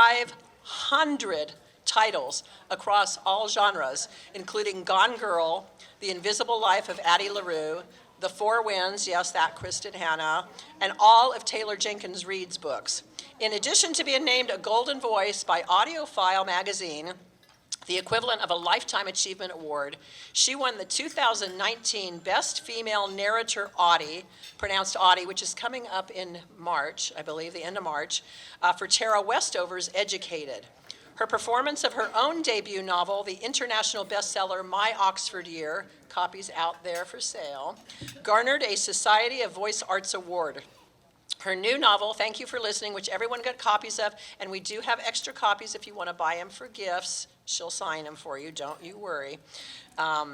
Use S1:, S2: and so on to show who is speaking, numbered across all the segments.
S1: 500 titles across all genres, including Gone Girl, The Invisible Life of Addie LaRue, The Four Winds, yes, that Kristen Hanna, and all of Taylor Jenkins Reid's books. In addition to being named a Golden Voice by AudioFile magazine, the equivalent of a Lifetime Achievement Award, she won the 2019 Best Female Narrator Audie, pronounced Audie, which is coming up in March, I believe, the end of March, for Tara Westover's Educated. Her performance of her own debut novel, the international bestseller My Oxford Year, copies out there for sale, garnered a Society of Voice Arts Award. Her new novel, Thank You for Listening, which everyone got copies of, and we do have extra copies if you want to buy them for gifts. She'll sign them for you, don't you worry. All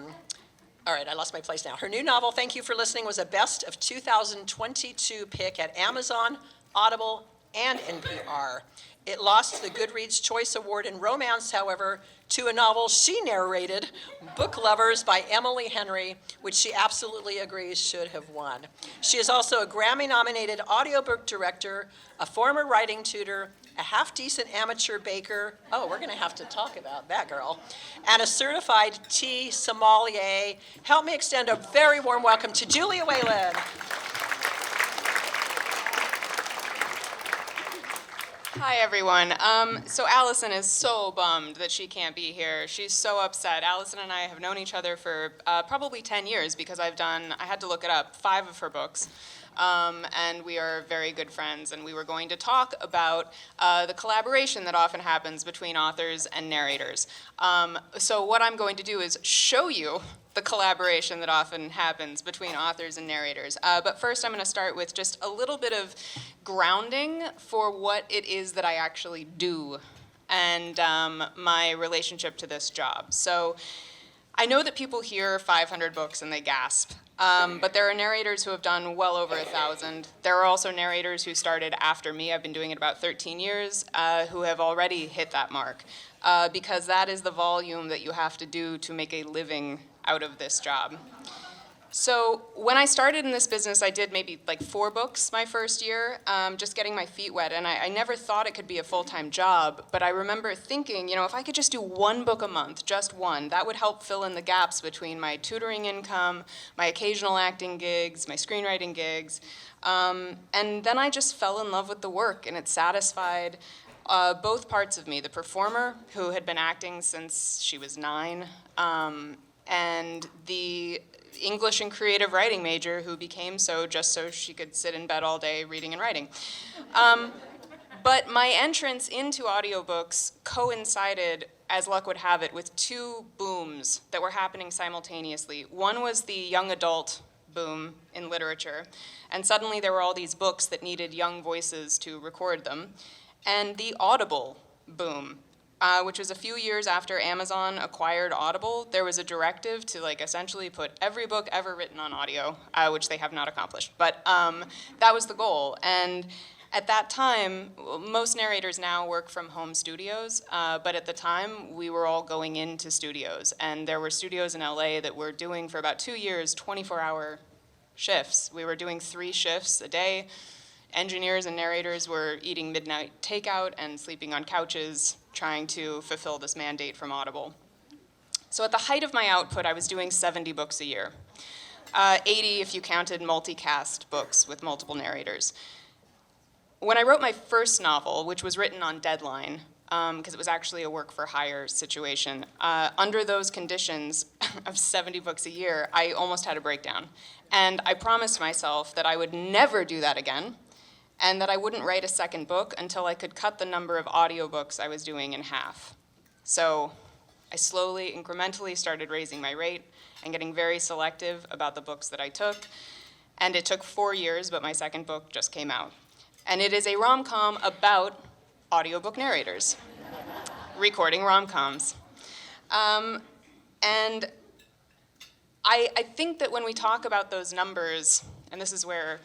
S1: right, I lost my place now. Her new novel, Thank You for Listening, was a best of 2022 pick at Amazon, Audible, and NPR. It lost the Goodreads Choice Award in Romance, however, to a novel she narrated, Book Lovers by Emily Henry, which she absolutely agrees should have won. She is also a Grammy-nominated audiobook director, a former writing tutor, a half-decent amateur baker, oh, we're gonna have to talk about that girl, and a certified tea sommelier. Help me extend a very warm welcome to Julia Whalen.
S2: Hi, everyone. So Allison is so bummed that she can't be here. She's so upset. Allison and I have known each other for probably 10 years because I had to look it up, 5 of her books. And we are very good friends, and we were going to talk about the collaboration that often happens between authors and narrators. So what I'm going to do is show you the collaboration that often happens between authors and narrators. But first I'm going to start with just a little bit of grounding for what it is that I actually do and my relationship to this job. So I know that people hear 500 books and they gasp, but there are narrators who have done well over 1,000. There are also narrators who started after me. I've been doing it about 13 years, who have already hit that mark, because that is the volume that you have to do to make a living out of this job. So when I started in this business, I did maybe like 4 books my first year, just getting my feet wet, and I never thought it could be a full-time job, but I remember thinking, you know, if I could just do 1 book a month, just 1, that would help fill in the gaps between my tutoring income, my occasional acting gigs, my screenwriting gigs, and then I just fell in love with the work, and it satisfied both parts of me, the performer, who had been acting since she was 9, and the English and creative writing major who became so just so she could sit in bed all day reading and writing. But my entrance into audiobooks coincided, as luck would have it, with 2 booms that were happening simultaneously. One was the young adult boom in literature, and suddenly there were all these books that needed young voices to record them, and the Audible boom, which was a few years after Amazon acquired Audible. There was a directive to essentially put every book ever written on audio, which they have not accomplished. But that was the goal. And at that time, most narrators now work from home studios, but at the time, we were all going into studios. And there were studios in LA that were doing for about 2 years, 24-hour shifts. We were doing 3 shifts a day. Engineers and narrators were eating midnight takeout and sleeping on couches, trying to fulfill this mandate from Audible. So at the height of my output, I was doing 70 books a year, 80 if you counted multicast books with multiple narrators. When I wrote my first novel, which was written on deadline, because it was actually a work-for-hire situation, under those conditions of 70 books a year, I almost had a breakdown. And I promised myself that I would never do that again, and that I wouldn't write a second book until I could cut the number of audiobooks I was doing in half. So I slowly, incrementally started raising my rate and getting very selective about the books that I took. And it took 4 years, but my second book just came out. And it is a rom-com about audiobook narrators, recording rom-coms. And I think that when we talk about those numbers, and this is where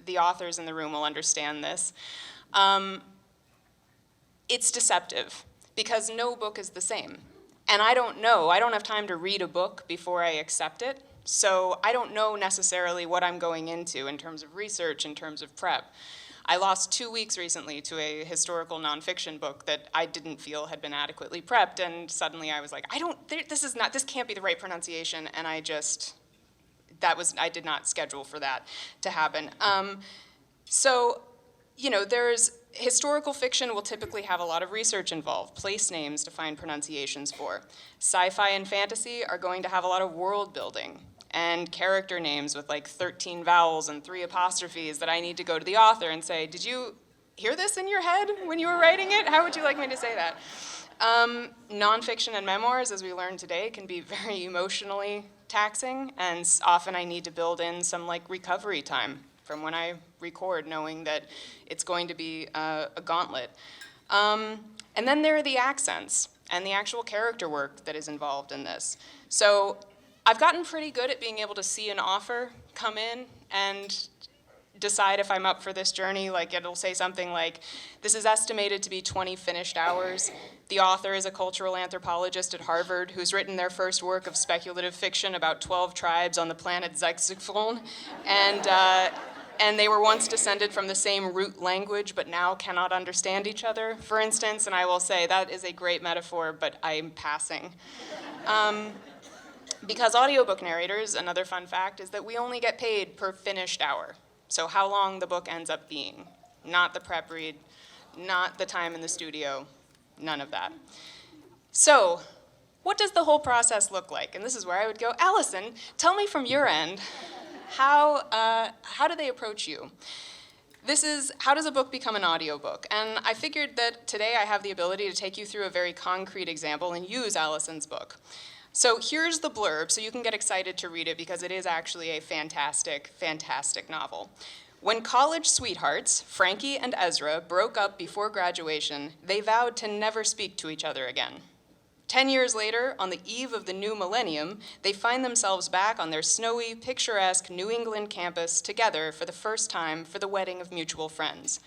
S2: the authors in the room will understand this, it's deceptive because no book is the same. And I don't have time to read a book before I accept it, so I don't know necessarily what I'm going into in terms of research, in terms of prep. I lost 2 weeks recently to a historical nonfiction book that I didn't feel had been adequately prepped, and suddenly I was like, this can't be the right pronunciation, and I did not schedule for that to happen. So, there's historical fiction will typically have a lot of research involved, place names to find pronunciations for. Sci-fi and fantasy are going to have a lot of world building and character names with like 13 vowels and 3 apostrophes that I need to go to the author and say, did you hear this in your head when you were writing it? How would you like me to say that? Nonfiction and memoirs, as we learned today, can be very emotionally taxing, and often I need to build in some like recovery time from when I record, knowing that it's going to be a gauntlet. And then there are the accents and the actual character work that is involved in this. So I've gotten pretty good at being able to see an offer come in and decide if I'm up for this journey. Like, it'll say something like, this is estimated to be 20 finished hours. The author is a cultural anthropologist at Harvard who's written their first work of speculative fiction about 12 tribes on the planet Zexiflon. And they were once descended from the same root language, but now cannot understand each other, for instance. And I will say that is a great metaphor, but I'm passing. Because audiobook narrators, another fun fact, is that we only get paid per finished hour. So how long the book ends up being. Not the prep read, not the time in the studio, none of that. So what does the whole process look like? And this is where I would go, Allison, tell me from your end, how do they approach you? This is, how does a book become an audiobook? And I figured that today I have the ability to take you through a very concrete example and use Allison's book. So here's the blurb, so you can get excited to read it because it is actually a fantastic, fantastic novel. When college sweethearts, Frankie and Ezra, broke up before graduation, they vowed to never speak to each other again. 10 years later, on the eve of the new millennium, they find themselves back on their snowy, picturesque New England campus together for the first time for the wedding of mutual friends.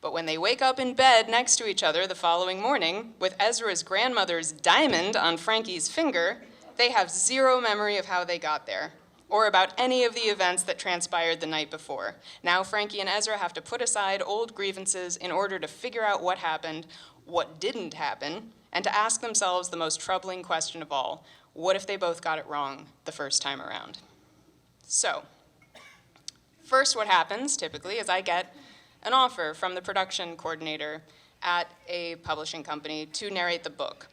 S2: But when they wake up in bed next to each other the following morning, with Ezra's grandmother's diamond on Frankie's finger, they have zero memory of how they got there, or about any of the events that transpired the night before. Now Frankie and Ezra have to put aside old grievances in order to figure out what happened, what didn't happen, and to ask themselves the most troubling question of all: what if they both got it wrong the first time around? So, first what happens, typically, is I get an offer from the production coordinator at a publishing company to narrate the book.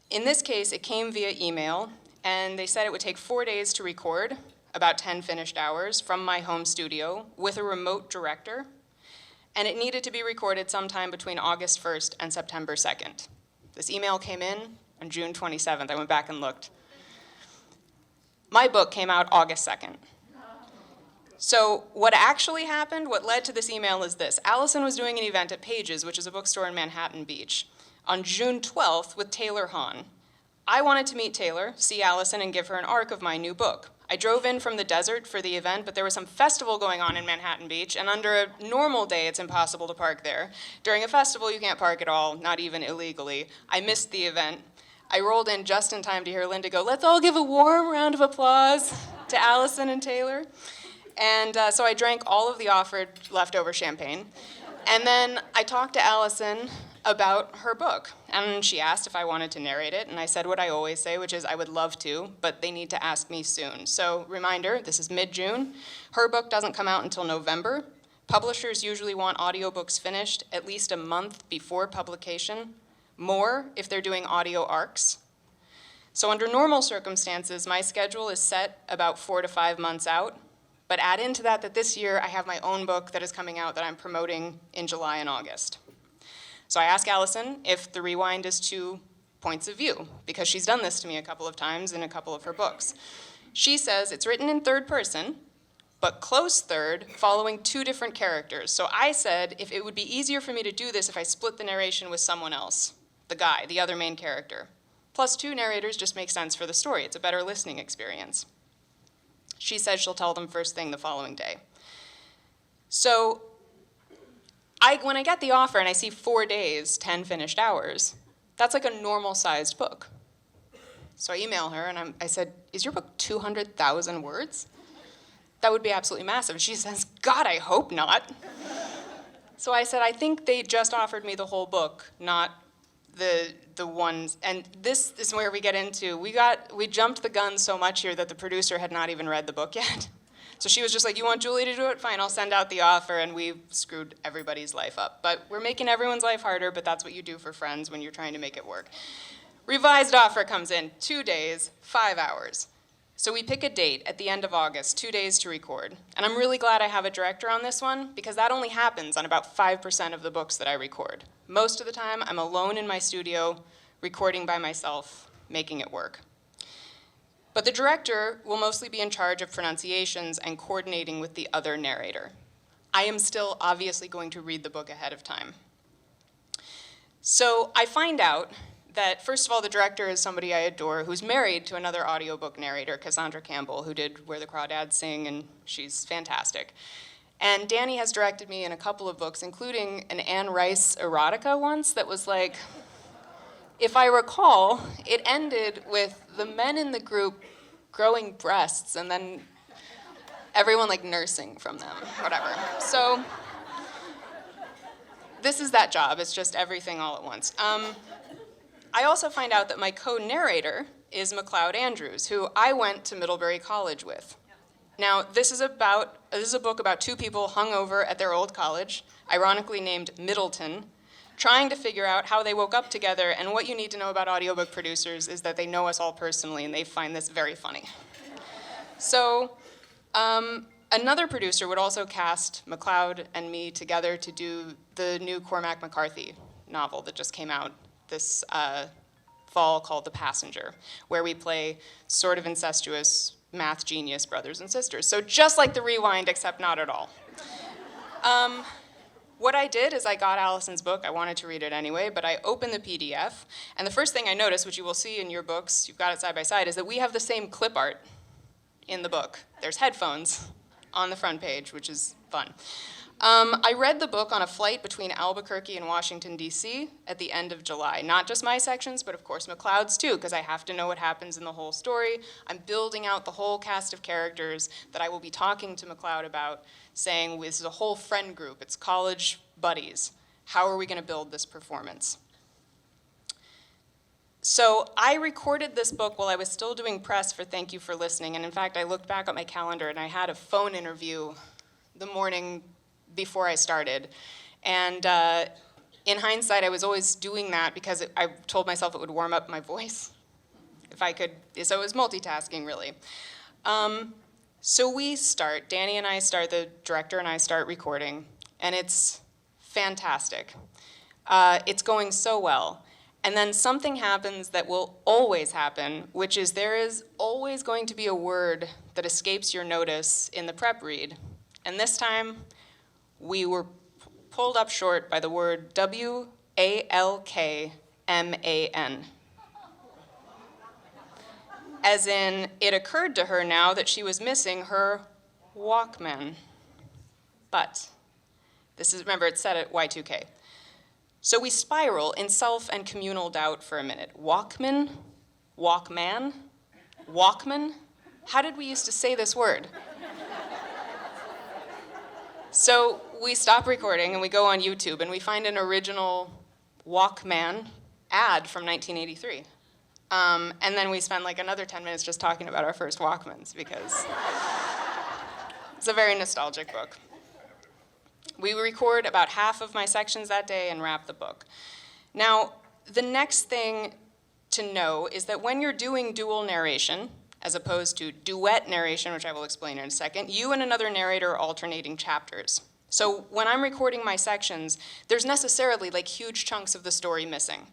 S2: In this case, it came via email, and they said it would take 4 days to record, about 10 finished hours, from my home studio with a remote director, and it needed to be recorded sometime between August 1st and September 2nd. This email came in on June 27th. I went back and looked. My book came out August 2nd. So what actually happened, what led to this email is this. Allison was doing an event at Pages, which is a bookstore in Manhattan Beach, on June 12th with Taylor Hahn. I wanted to meet Taylor, see Allison, and give her an arc of my new book. I drove in from the desert for the event, but there was some festival going on in Manhattan Beach, and under a normal day, it's impossible to park there. During a festival, you can't park at all, not even illegally. I missed the event. I rolled in just in time to hear Linda go, "Let's all give a warm round of applause to Allison and Taylor." And so I drank all of the offered leftover champagne. And then I talked to Allison about her book. And she asked if I wanted to narrate it. And I said what I always say, which is I would love to, but they need to ask me soon. So reminder, this is mid-June. Her book doesn't come out until November. Publishers usually want audiobooks finished at least a month before publication, more if they're doing audio arcs. So under normal circumstances, my schedule is set about 4 to 5 months out. But add into that this year I have my own book that is coming out that I'm promoting in July and August. So I asked Allison if the rewind is 2 points of view, because she's done this to me a couple of times in a couple of her books. She says it's written in third person, but close third, following 2 different characters. So I said if it would be easier for me to do this if I split the narration with someone else, the guy, the other main character. Plus 2 narrators just make sense for the story. It's a better listening experience. She says she'll tell them first thing the following day. So when I get the offer and I see 4 days, 10 finished hours, that's like a normal-sized book. So I email her and I said, "Is your book 200,000 words? That would be absolutely massive." She says, "God, I hope not." So I said, I think they just offered me the whole book, not the ones. And this is where we get into, we jumped the gun so much here that the producer had not even read the book yet. So she was just like, you want Julie to do it? Fine, I'll send out the offer, and we screwed everybody's life up. But we're making everyone's life harder, but that's what you do for friends when you're trying to make it work. Revised offer comes in, 2 days, 5 hours. So we pick a date at the end of August, 2 days to record. And I'm really glad I have a director on this one, because that only happens on about 5% of the books that I record. Most of the time, I'm alone in my studio, recording by myself, making it work. But the director will mostly be in charge of pronunciations and coordinating with the other narrator. I am still obviously going to read the book ahead of time. So I find out that, first of all, the director is somebody I adore who's married to another audiobook narrator, Cassandra Campbell, who did Where the Crawdads Sing, and she's fantastic. And Danny has directed me in a couple of books, including an Anne Rice erotica once that was like, if I recall, it ended with the men in the group growing breasts and then everyone like nursing from them, whatever. So this is that job. It's just everything all at once. I also find out that my co-narrator is MacLeod Andrews, who I went to Middlebury College with. Now, this is a book about two people hung over at their old college, ironically named Middleton, trying to figure out how they woke up together. And what you need to know about audiobook producers is that they know us all personally, and they find this very funny. So another producer would also cast MacLeod and me together to do the new Cormac McCarthy novel that just came out this fall called The Passenger, where we play sort of incestuous math genius brothers and sisters. So just like The Rewind, except not at all. What I did is I got Allison's book. I wanted to read it anyway, but I opened the PDF, and the first thing I noticed, which you will see in your books, you've got it side by side, is that we have the same clip art in the book. There's headphones on the front page, which is fun. I read the book on a flight between Albuquerque and Washington, D.C. at the end of July. Not just my sections, but of course MacLeod's too, because I have to know what happens in the whole story. I'm building out the whole cast of characters that I will be talking to MacLeod about, saying this is a whole friend group, it's college buddies. How are we going to build this performance? So I recorded this book while I was still doing press for Thank You for Listening, and in fact I looked back at my calendar and I had a phone interview the morning before I started. And in hindsight, I was always doing that because I told myself it would warm up my voice if I could. So it was multitasking, really. So we start, Danny and I start, the director and I start recording, and it's fantastic. It's going so well. And then something happens that will always happen, which is there is always going to be a word that escapes your notice in the prep read. And this time, we were pulled up short by the word W-A-L-K-M-A-N. As in, it occurred to her now that she was missing her Walkman. But, this is, remember, it's set at Y2K. So we spiral in self and communal doubt for a minute. Walkman? Walkman? Walkman? How did we used to say this word? So we stop recording and we go on YouTube and we find an original Walkman ad from 1983. And then we spend like another 10 minutes just talking about our first Walkmans because it's a very nostalgic book. We record about half of my sections that day and wrap the book. Now, the next thing to know is that when you're doing dual narration, as opposed to duet narration, which I will explain in a second, you and another narrator are alternating chapters. So when I'm recording my sections, there's necessarily like huge chunks of the story missing.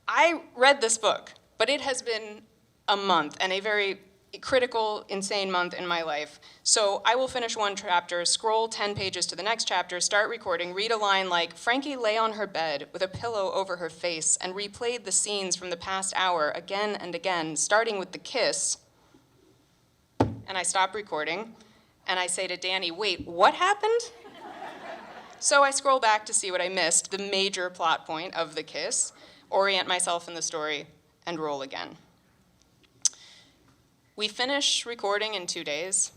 S2: I read this book, but it has been a month, and a very critical, insane month in my life. So I will finish one chapter, scroll 10 pages to the next chapter, start recording, read a line like, Frankie lay on her bed with a pillow over her face and replayed the scenes from the past hour again and again, starting with the kiss. And I stop recording, and I say to Danny, wait, what happened? So I scroll back to see what I missed, the major plot point of the kiss, orient myself in the story, and roll again. We finish recording in 2 days.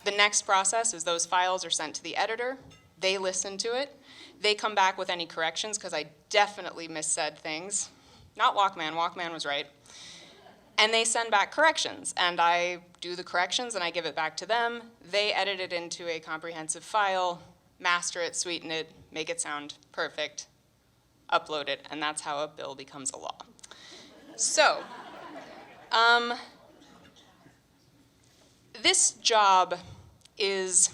S2: The next process is those files are sent to the editor. They listen to it. They come back with any corrections, because I definitely missaid things. Not Walkman. Walkman was right. And they send back corrections, and I do the corrections, and I give it back to them. They edit it into a comprehensive file, master it, sweeten it, make it sound perfect, upload it, and that's how a bill becomes a law. So, this job is,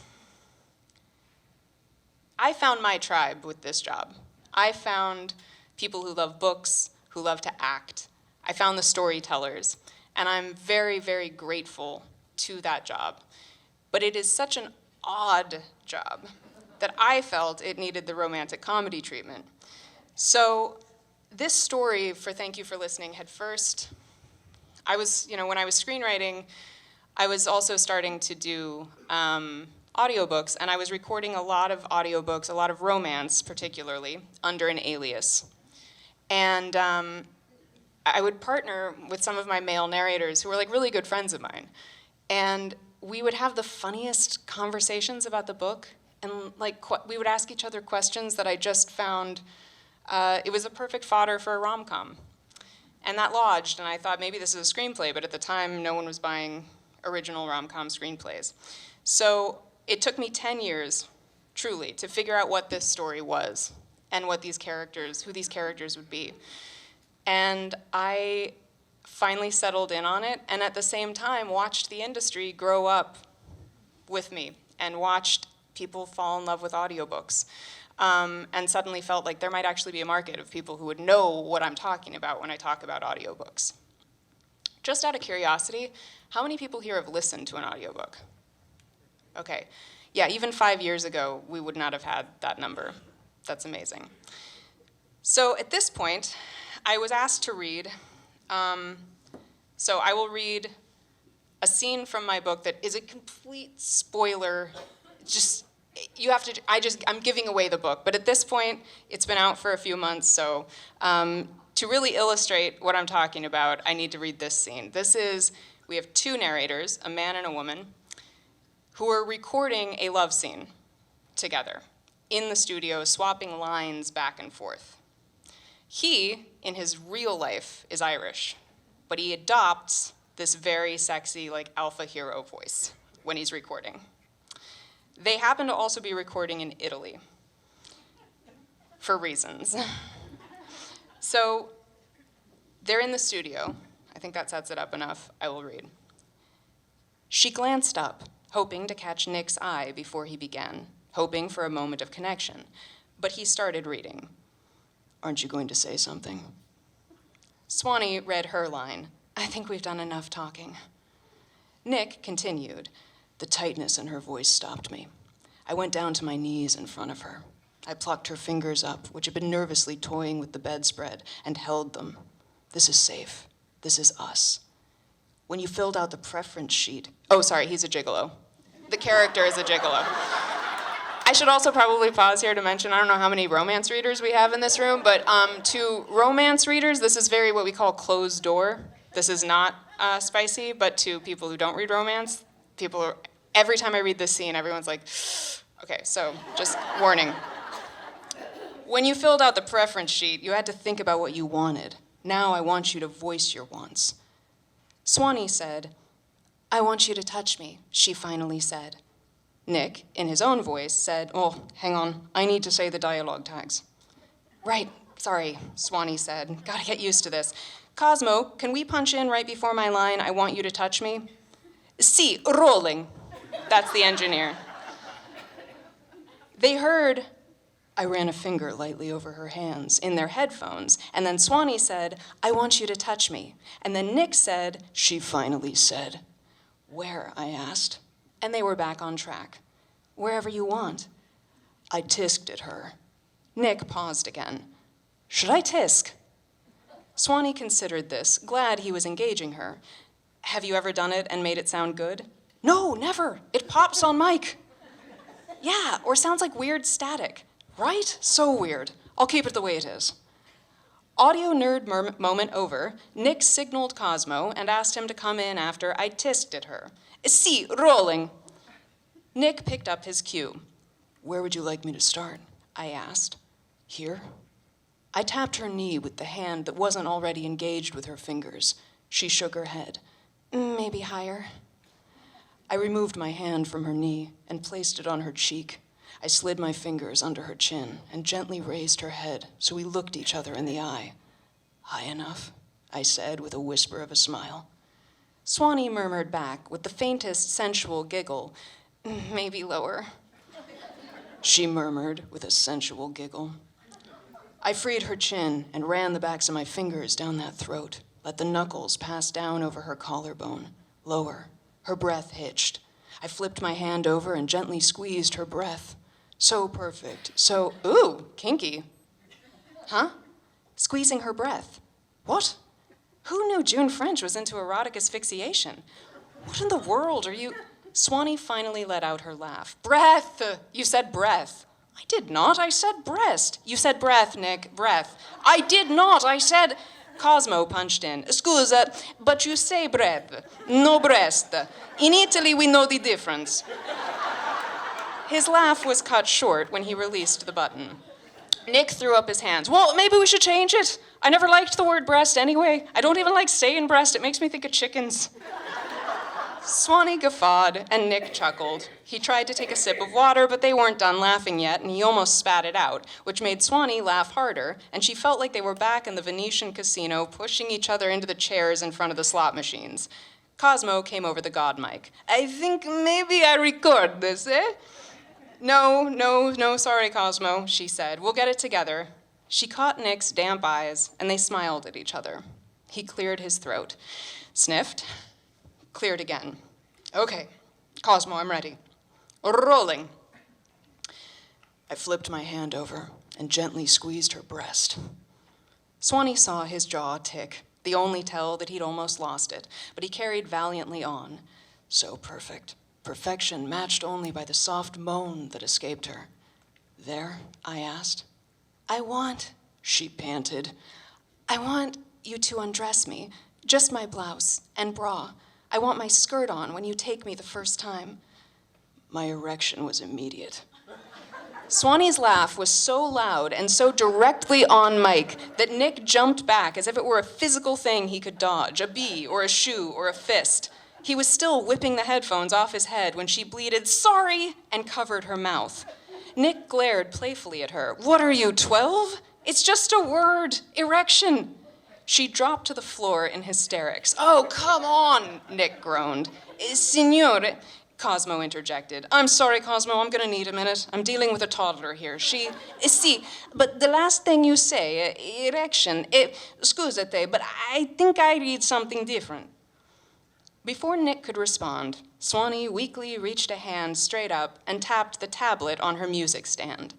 S2: I found my tribe with this job. I found people who love books, who love to act. I found the storytellers, and I'm very, very grateful to that job. But it is such an odd job that I felt it needed the romantic comedy treatment. So this story for Thank You for Listening had first, when I was screenwriting, I was also starting to do audiobooks, and I was recording a lot of audiobooks, a lot of romance particularly, under an alias. And I would partner with some of my male narrators who were like really good friends of mine. And we would have the funniest conversations about the book, and we would ask each other questions that I just found, it was a perfect fodder for a rom-com. And that lodged, and I thought maybe this is a screenplay, but at the time no one was buying original rom-com screenplays. So it took me 10 years, truly, to figure out what this story was and who these characters would be. And I finally settled in on it, and at the same time watched the industry grow up with me and watched people fall in love with audiobooks, and suddenly felt like there might actually be a market of people who would know what I'm talking about when I talk about audiobooks. Just out of curiosity, how many people here have listened to an audiobook? Okay. Yeah, even 5 years ago, we would not have had that number. That's amazing. So at this point, I was asked to read, so I will read a scene from my book that is a complete spoiler. I'm giving away the book, but at this point, it's been out for a few months, so to really illustrate what I'm talking about, I need to read this scene. We have two narrators, a man and a woman, who are recording a love scene together in the studio, swapping lines back and forth. He, in his real life, is Irish, but he adopts this very sexy, alpha hero voice when he's recording. They happen to also be recording in Italy, for reasons. So they're in the studio. I think that sets it up enough. I will read. She glanced up, hoping to catch Nick's eye before he began, hoping for a moment of connection, but he started reading. Aren't you going to say something? Swanee read her line. I think we've done enough talking. Nick continued. The tightness in her voice stopped me. I went down to my knees in front of her. I plucked her fingers up, which had been nervously toying with the bedspread, and held them. This is safe. This is us. When you filled out the preference sheet... Oh, sorry, he's a gigolo. The character is a gigolo. I should also probably pause here to mention, I don't know how many romance readers we have in this room, but to romance readers, this is very what we call closed door. This is not spicy, but to people who don't read romance, every time I read this scene, everyone's like, okay, so just warning. When you filled out the preference sheet, you had to think about what you wanted. Now I want you to voice your wants. Swanee said, I want you to touch me, she finally said. Nick, in his own voice, said, oh, hang on, I need to say the dialogue tags. Right, sorry, Swanee said. Gotta get used to this. Cosmo, can we punch in right before my line, I want you to touch me? Si, rolling. That's the engineer. They heard, I ran a finger lightly over her hands in their headphones, and then Swanee said, I want you to touch me. And then Nick said, she finally said. Where, I asked. And they were back on track. Wherever you want. I tisked at her. Nick paused again. Should I tisk? Swanee considered this, glad he was engaging her. Have you ever done it and made it sound good? No, never. It pops on mic. Yeah, or sounds like weird static. Right? So weird. I'll keep it the way it is. Audio nerd moment over, Nick signaled Cosmo and asked him to come in after I tisked at her. Si, rolling. Nick picked up his cue. Where would you like me to start? I asked. Here? I tapped her knee with the hand that wasn't already engaged with her fingers. She shook her head. Maybe higher. I removed my hand from her knee and placed it on her cheek. I slid my fingers under her chin and gently raised her head so we looked each other in the eye. High enough, I said with a whisper of a smile. Swanee murmured back with the faintest sensual giggle, maybe lower. She murmured with a sensual giggle. I freed her chin and ran the backs of my fingers down that throat, let the knuckles pass down over her collarbone, lower. Her breath hitched. I flipped my hand over and gently squeezed her breath. So perfect, so, ooh, kinky. Huh? Squeezing her breath. What? Who knew June French was into erotic asphyxiation? What in the world are you... Swanee finally let out her laugh. Breath! You said breath. I did not. I said breast. You said breath, Nick. Breath. I did not. I said... Cosmo punched in. Scusa, but you say breath, no breast. In Italy, we know the difference. His laugh was cut short when he released the button. Nick threw up his hands. Well, maybe we should change it. I never liked the word breast anyway. I don't even like saying breast. It makes me think of chickens. Swanee guffawed, and Nick chuckled. He tried to take a sip of water, but they weren't done laughing yet, and he almost spat it out, which made Swanee laugh harder, and she felt like they were back in the Venetian casino, pushing each other into the chairs in front of the slot machines. Cosmo came over the god mic. I think maybe I record this, eh? No, sorry, Cosmo, she said. We'll get it together. She caught Nick's damp eyes, and they smiled at each other. He cleared his throat, sniffed, cleared again. Okay, Cosmo, I'm ready. Rolling. I flipped my hand over and gently squeezed her breast. Swanee saw his jaw tick, the only tell that he'd almost lost it, but he carried valiantly on. So perfect. Perfection matched only by the soft moan that escaped her. There, I asked. She panted. I want you to undress me, just my blouse and bra. I want my skirt on when you take me the first time. My erection was immediate. Swanee's laugh was so loud and so directly on mic that Nick jumped back as if it were a physical thing he could dodge, a bee or a shoe or a fist. He was still whipping the headphones off his head when she bleated, sorry, and covered her mouth. Nick glared playfully at her. What are you, 12? It's just a word, erection. She dropped to the floor in hysterics. Oh, come on, Nick groaned. Signore, Cosmo interjected. I'm sorry, Cosmo, I'm gonna need a minute. I'm dealing with a toddler here. Si, but the last thing you say, erection, scusate, but I think I read something different. Before Nick could respond, Swanee weakly reached a hand straight up and tapped the tablet on her music stand.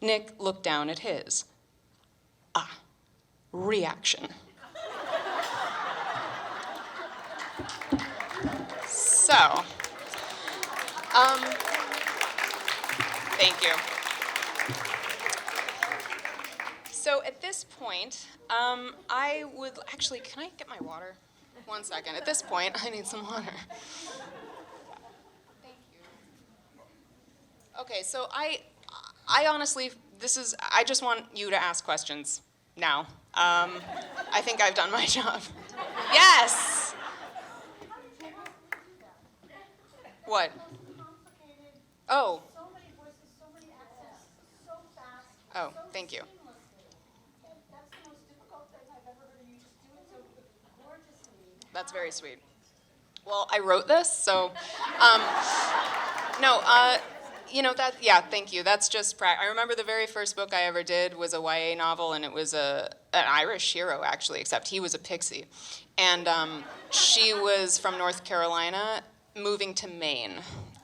S2: Nick looked down at his. Reaction. So, thank you. So at this point, I would, actually, can I get my water? 1 second. At this point, I need some water. Thank you. Okay, so I honestly, I just want you to ask questions now. I think I've done my job. Yes! What? Oh. Oh, thank you. That's very sweet. Well, I wrote this, so, thank you. That's just, I remember the very first book I ever did was a YA novel, and it was an Irish hero, actually, except he was a pixie. And she was from North Carolina, moving to Maine.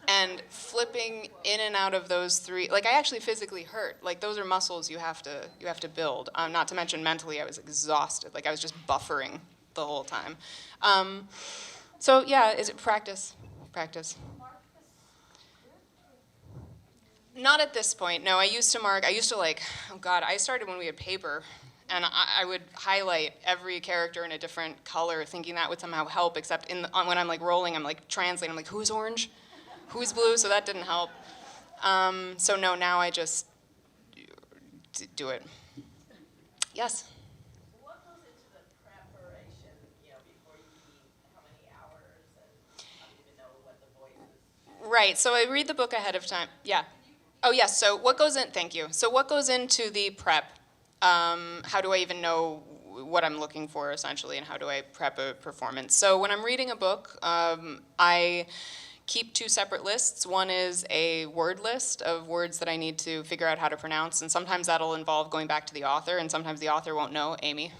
S2: And flipping in and out of those three, I actually physically hurt. Those are muscles you have to build. Not to mention mentally, I was exhausted. I was just buffering the whole time. So yeah, is it practice? Practice. Not at this point, no. I used to, I started when we had paper, and I would highlight every character in a different color, thinking that would somehow help, except when I'm rolling, I'm translating, who's orange? Who's blue? So that didn't help. So no, now I just do it. Yes?
S1: What goes into the preparation, before you read, how many hours, and how do you even know what the voice is?
S2: Right, so I read the book ahead of time. Yeah. Oh, yes, so what goes in, thank you. So what goes into the prep? How do I even know what I'm looking for, essentially, and how do I prep a performance? So when I'm reading a book, I keep two separate lists. One is a word list of words that I need to figure out how to pronounce, and sometimes that'll involve going back to the author, and sometimes the author won't know, Amy.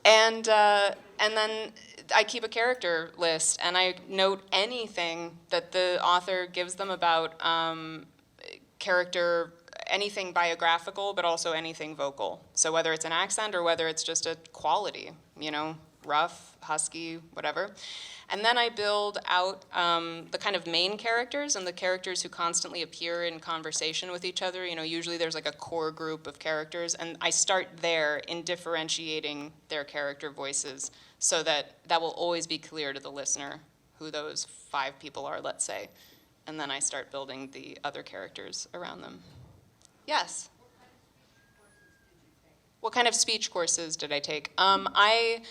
S2: And then I keep a character list, and I note anything that the author gives them about character, anything biographical, but also anything vocal. So whether it's an accent or whether it's just a quality, rough, husky, whatever. And then I build out the kind of main characters and the characters who constantly appear in conversation with each other. Usually there's like a core group of characters, and I start there in differentiating their character voices so that will always be clear to the listener who those 5 people are, let's say. And then I start building the other characters around them. Yes? What kind of speech courses did I take? I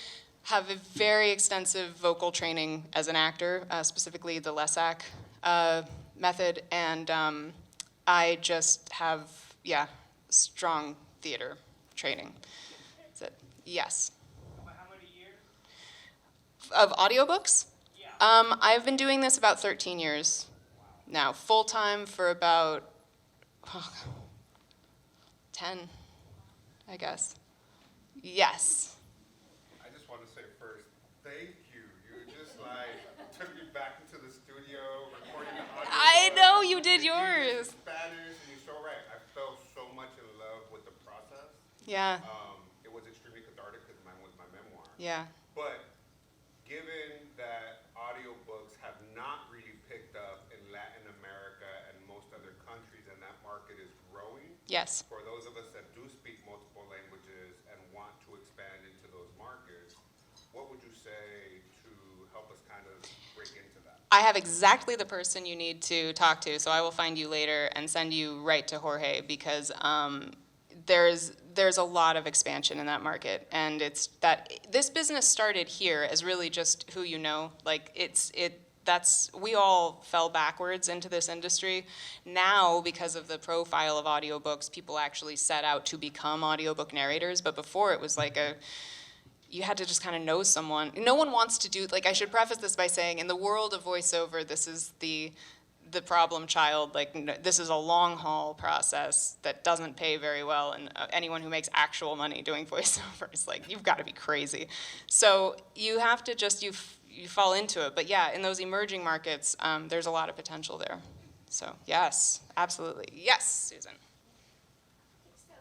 S2: have a very extensive vocal training as an actor, specifically the LESAC method, and I just have, strong theater training. That's it. Yes.
S3: How many years?
S2: Of audiobooks?
S3: Yeah.
S2: I've been doing this about 13 years now, full-time for about 10, I guess. Yes.
S4: I just want to say first, thank you. You just took me back into the studio, recording the audio.
S2: I know you did
S4: You
S2: yours.
S4: Spanish, and you're so right. I fell so much in love with the process.
S2: Yeah.
S4: It was extremely cathartic because mine was my memoir.
S2: Yeah.
S4: But given that audiobooks have not really picked up in Latin America and most other countries, and that market is growing,
S2: Yes.
S4: for those of us that do speak multiple languages and want to expand into those markets, what would you say to help us kind of break into that?
S2: I have exactly the person you need to talk to, so I will find you later and send you right to Jorge, because there's a lot of expansion in that market, and it's that this business started here as really just who you know. We all fell backwards into this industry. Now, because of the profile of audiobooks, people actually set out to become audiobook narrators, but before it was you had to just kind of know someone. No one wants to do, I should preface this by saying, in the world of voiceover, this is the problem child. This is a long haul process that doesn't pay very well, and anyone who makes actual money doing voiceover is you've got to be crazy. So you have to just, you fall into it. But yeah, in those emerging markets, there's a lot of potential there. So yes, absolutely. Yes, Susan.
S5: So,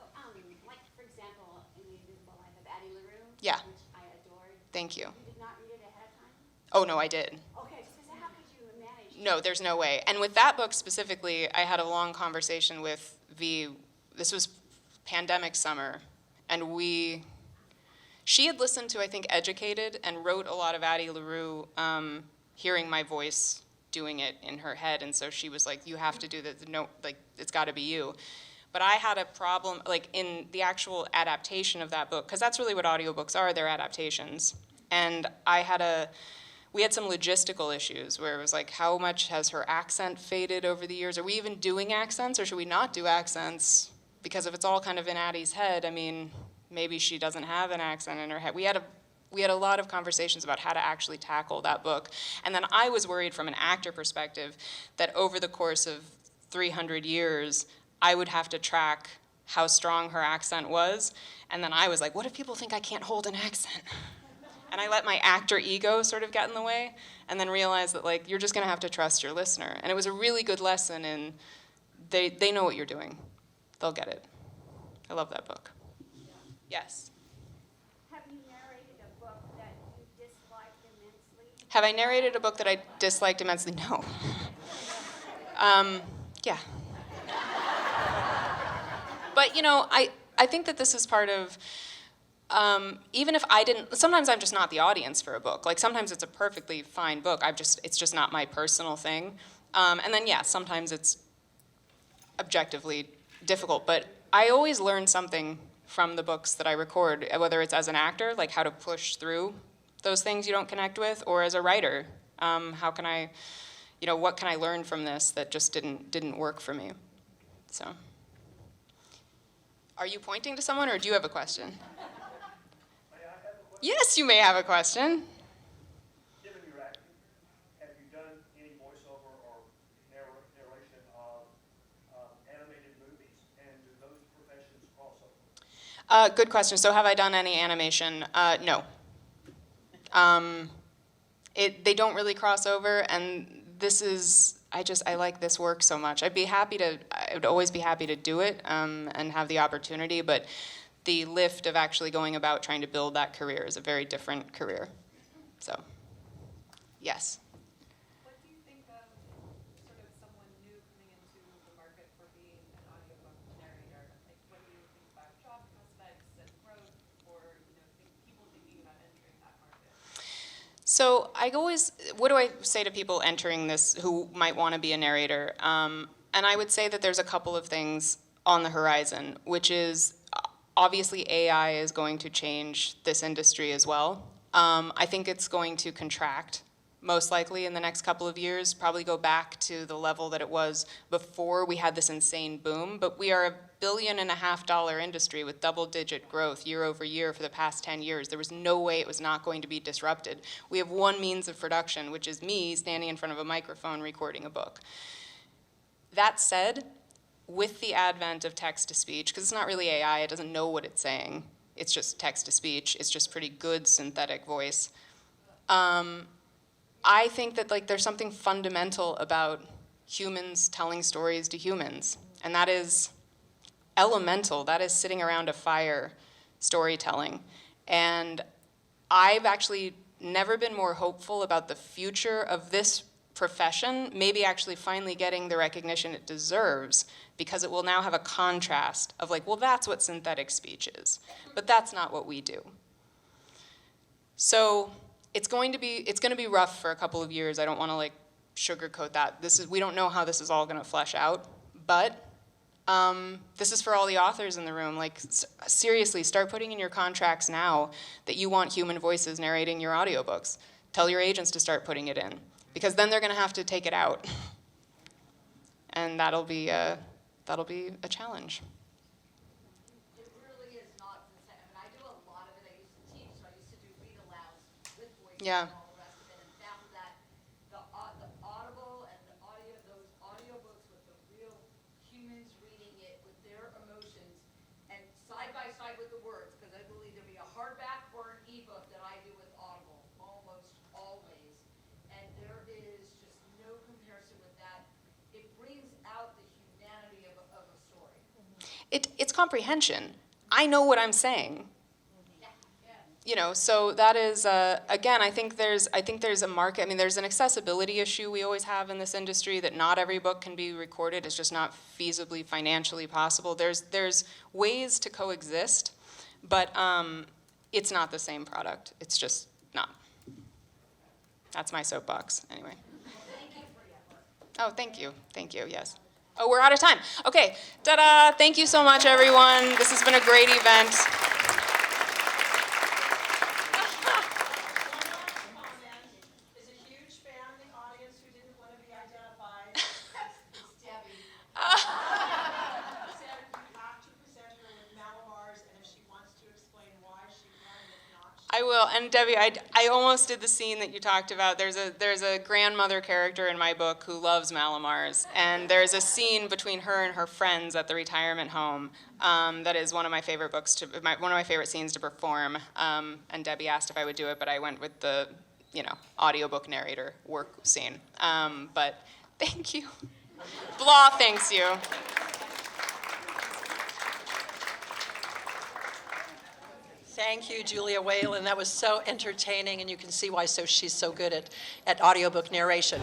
S5: for example, in The Invisible Life of Addie LaRue,
S2: Yeah.
S5: which I adored,
S2: Thank you.
S5: you did not read it ahead of time?
S2: Oh, no, I did.
S5: Okay, so how could you manage?
S2: No, there's no way. And with that book specifically, I had a long conversation with V. This was pandemic summer, and she had listened to, I think, Educated, and wrote a lot of Addie LaRue, hearing my voice doing it in her head, and so she was like, you have to do this, no, it's gotta be you. But I had a problem, in the actual adaptation of that book, because that's really what audiobooks are, they're adaptations. And we had some logistical issues where it was how much has her accent faded over the years? Are we even doing accents, or should we not do accents? Because if it's all kind of in Addie's head, maybe she doesn't have an accent in her head. We had a lot of conversations about how to actually tackle that book. And then I was worried from an actor perspective that over the course of 300 years, I would have to track how strong her accent was. And then I was like, what if people think I can't hold an accent? And I let my actor ego sort of get in the way, and then realized that you're just gonna have to trust your listener. And it was a really good lesson in they know what you're doing. They'll get it. I love that book. Yes.
S5: Have you narrated a book that you disliked immensely?
S2: Have I narrated a book that I disliked immensely? No. Yeah. But I think that this is part of even if I didn't, sometimes I'm just not the audience for a book. Like sometimes it's a perfectly fine book. It's just not my personal thing. And then yeah, sometimes it's objectively difficult. But I always learn something from the books that I record, whether it's as an actor, like how to push through those things you don't connect with, or as a writer, how can I, what can I learn from this that just didn't work for me? So, are you pointing to someone, or do you have a question? Yes, you may have a question.
S3: Given your acting, have you done any voiceover or narration of animated movies, and do those professions cross over?
S2: Good question. So have I done any animation? No. They don't really cross over, and this is, I like this work so much. I would always be happy to do it and have the opportunity, but the lift of actually going about trying to build that career is a very different career. So, yes.
S6: What do you think of sort of someone new coming into the market for being an audiobook narrator? Like, what do you think about job prospects and growth, or people thinking about entering that market?
S2: So what do I say to people entering this who might want to be a narrator? And I would say that there's a couple of things on the horizon, which is obviously AI is going to change this industry as well. I think it's going to contract most likely in the next couple of years, probably go back to the level that it was before we had this insane boom. But we are a $1.5 billion industry with double-digit growth year over year for the past 10 years. There was no way it was not going to be disrupted. We have one means of production, which is me standing in front of a microphone recording a book. That said, with the advent of text-to-speech, because it's not really AI, it doesn't know what it's saying, it's just text-to-speech, it's just pretty good synthetic voice. I think that there's something fundamental about humans telling stories to humans, and that is elemental. That is sitting around a fire storytelling. And I've actually never been more hopeful about the future of this profession, maybe actually finally getting the recognition it deserves, because it will now have a contrast of well, that's what synthetic speech is, but that's not what we do. So it's going to be rough for a couple of years. I don't want to sugarcoat that. We don't know how this is all going to flesh out, but this is for all the authors in the room. Seriously, start putting in your contracts now that you want human voices narrating your audiobooks. Tell your agents to start putting it in, because then they're going to have to take it out, and that'll be a challenge.
S5: It really is not the same. I do a lot of it. I used to teach, so I used to do read alouds with voices
S2: Yeah.
S5: and all the rest of it, and found that the audible and the audio, those audiobooks with the real humans reading it with their emotions and side by side with the words, because I believe there'll be a hardback or an ebook that I do with Audible almost always, and there is just no comparison with that. It brings out the humanity of a story.
S2: It's comprehension. I know what I'm saying.
S5: Yeah.
S2: So that is again. I think there's a market. I mean, there's an accessibility issue we always have in this industry, that not every book can be recorded. It's just not feasibly financially possible. There's ways to coexist, but it's not the same product. It's just not. That's my soapbox. Anyway. Oh, thank you. Thank you. Yes. Oh, we're out of time. Okay. Ta-da! Thank you so much, everyone. This has been a great event.
S1: Is a huge fan in the audience who didn't want to be identified. It's Debbie. Said you have to present her with Malamars, and if she wants to explain why she can, and if not,
S2: I will. And Debbie, I almost did the scene that you talked about. There's a grandmother character in my book who loves Malamars, and there's a scene between her and her friends at the retirement home that is one of my favorite one of my favorite scenes to perform. And Debbie asked if I would do it, but I went with the audiobook narrator work scene. But thank you. Blah thanks you.
S1: Thank you, Julia Whalen. That was so entertaining, and you can see why she's so good at audiobook narration.